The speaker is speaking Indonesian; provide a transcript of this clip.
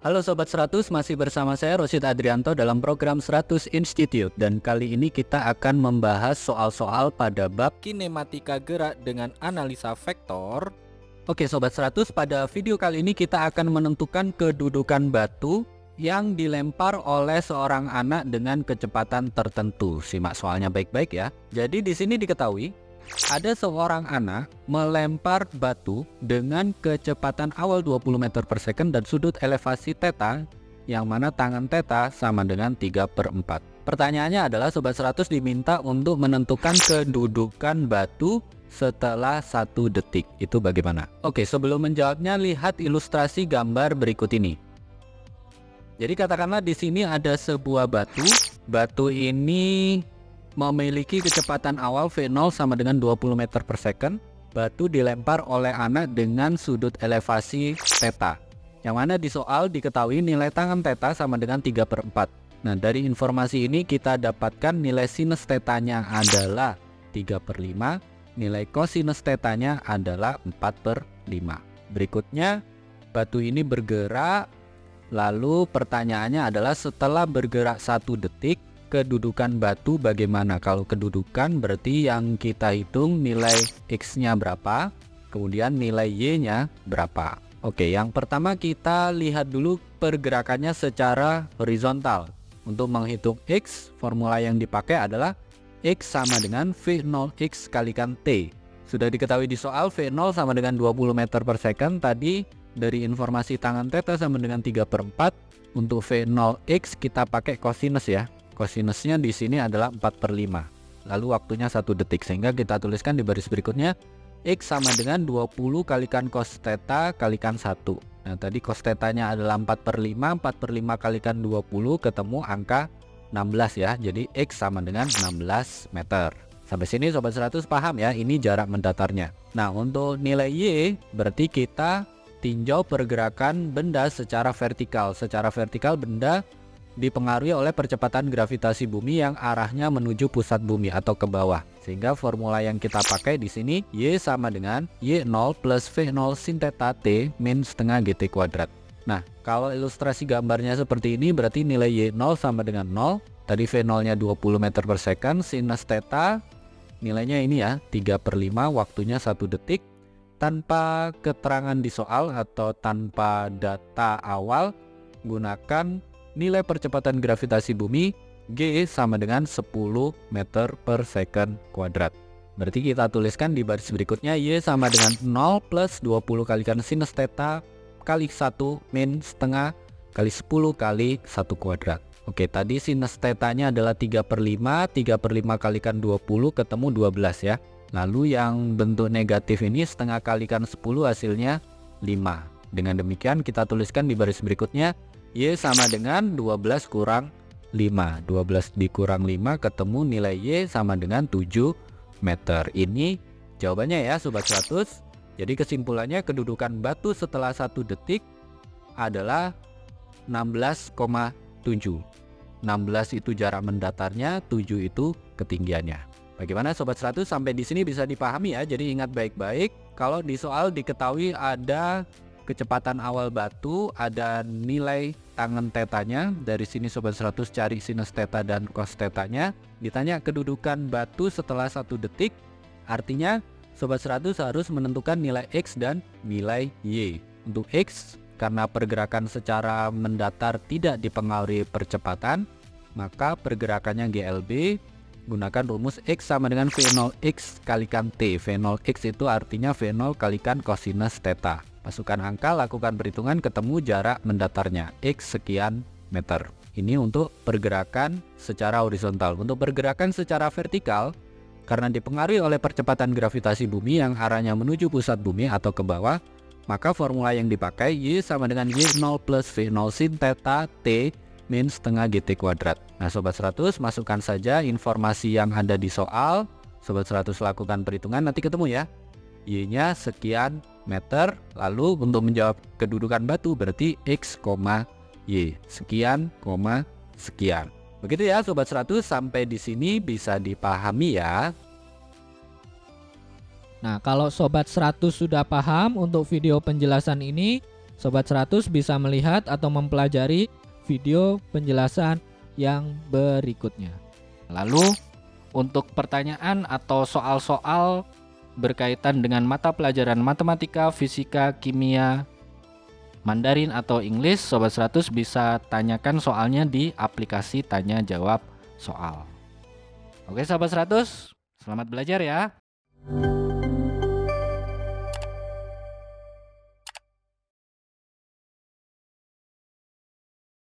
Halo Sobat 100, masih bersama saya Rosid Adrianto dalam program 100 Institute. Dan kali ini kita akan membahas soal-soal pada bab Kinematika gerak dengan analisa vektor. Oke Sobat 100, pada video kali ini kita akan menentukan kedudukan batu yang dilempar oleh seorang anak dengan kecepatan tertentu. Simak soalnya baik-baik ya. Jadi di sini diketahui ada seorang anak melempar batu dengan kecepatan awal 20 meter per second dan sudut elevasi theta, yang mana tangan theta sama dengan 3/4. Pertanyaannya adalah Sobat 100 diminta untuk menentukan kedudukan batu setelah 1 detik. Itu bagaimana? Oke, sebelum menjawabnya lihat ilustrasi gambar berikut ini. Jadi katakanlah di sini ada sebuah batu. Batu ini memiliki kecepatan awal V0 sama dengan 20 meter per second. Batu dilempar oleh anak dengan sudut elevasi theta, yang mana di soal diketahui nilai tangan theta sama dengan 3/4. Nah, dari informasi ini kita dapatkan nilai sinus theta-nya adalah 3/5, nilai cosinus theta-nya adalah 4/5. Berikutnya, batu ini bergerak. Lalu pertanyaannya adalah setelah bergerak 1 detik, kedudukan batu bagaimana? Kalau kedudukan berarti yang kita hitung nilai X-nya berapa, kemudian nilai Y-nya berapa. Oke, yang pertama kita lihat dulu pergerakannya secara horizontal. Untuk menghitung X, formula yang dipakai adalah X sama dengan V0X kalikan T. Sudah diketahui di soal V0 sama dengan 20 meter per second. Tadi dari informasi tangan theta sama dengan 3/4. Untuk V0X kita pakai cosinus ya. Cosinusnya di sini adalah 4/5. Lalu waktunya 1 detik, sehingga kita tuliskan di baris berikutnya X sama dengan 20 kalikan cos theta kalikan 1. Nah, tadi cos theta-nya adalah 4/5, 4/5 kalikan 20 ketemu angka 16 ya. Jadi X sama dengan 16 meter. Sampai sini Sobat 100 paham ya, ini jarak mendatarnya. Nah, untuk nilai Y berarti kita tinjau pergerakan benda secara vertikal. Secara vertikal benda dipengaruhi oleh percepatan gravitasi bumi yang arahnya menuju pusat bumi atau ke bawah. Sehingga formula yang kita pakai di sini Y sama dengan Y0 plus V0 sin theta T min setengah GT kuadrat. Nah, kalau ilustrasi gambarnya seperti ini berarti nilai Y0 sama dengan 0. Tadi V0 nya 20 meter per second, sinus theta nilainya ini ya 3/5, waktunya 1 detik. Tanpa keterangan di soal atau tanpa data awal, gunakan nilai percepatan gravitasi bumi G sama dengan 10 meter per second kuadrat. Berarti kita tuliskan di baris berikutnya Y sama dengan 0 plus 20 kalikan sinus theta kali 1 min setengah kali 10 kali 1 kuadrat. Oke, tadi sinus theta-nya adalah 3/5, 3/5 kalikan 20 ketemu 12 ya. Lalu yang bentuk negatif ini setengah kalikan 10 hasilnya 5. Dengan demikian kita tuliskan di baris berikutnya Y sama dengan 12 kurang 5. 12 dikurang 5 ketemu nilai Y sama dengan 7 meter. Ini jawabannya ya Sobat 100. Jadi kesimpulannya kedudukan batu setelah 1 detik adalah 16,7. 16 itu jarak mendatarnya, 7 itu ketinggiannya. Bagaimana Sobat 100, sampai di sini bisa dipahami ya. Jadi ingat baik-baik, kalau di soal diketahui ada kecepatan awal batu, ada nilai tangan tetanya. Dari sini Sobat 100 cari sinus theta dan cos tetanya. Ditanya kedudukan batu setelah 1 detik, artinya Sobat 100 harus menentukan nilai X dan nilai Y. Untuk X, karena pergerakan secara mendatar tidak dipengaruhi percepatan, maka pergerakannya GLB. Gunakan rumus X sama dengan V0X kalikan T. V0X itu artinya V0 kalikan cosinus theta. Masukkan angka, lakukan perhitungan, ketemu jarak mendatarnya X sekian meter. Ini untuk pergerakan secara horizontal. Untuk pergerakan secara vertikal, karena dipengaruhi oleh percepatan gravitasi bumi yang arahnya menuju pusat bumi atau ke bawah, maka formula yang dipakai Y sama dengan Y0 plus V0 sin theta T min setengah GT kuadrat. Nah Sobat 100, masukkan saja informasi yang ada di soal. Sobat 100 lakukan perhitungan, nanti ketemu ya Y nya sekian meter. Lalu untuk menjawab kedudukan batu berarti X, Y sekian, sekian. Begitu ya Sobat 100, sampai di sini bisa dipahami ya. Nah, kalau Sobat 100 sudah paham untuk video penjelasan ini, Sobat 100 bisa melihat atau mempelajari video penjelasan yang berikutnya. Lalu untuk pertanyaan atau soal-soal berkaitan dengan mata pelajaran matematika, fisika, kimia, Mandarin atau English, Sobat 100 bisa tanyakan soalnya di aplikasi tanya jawab soal. Oke Sobat 100, selamat belajar ya.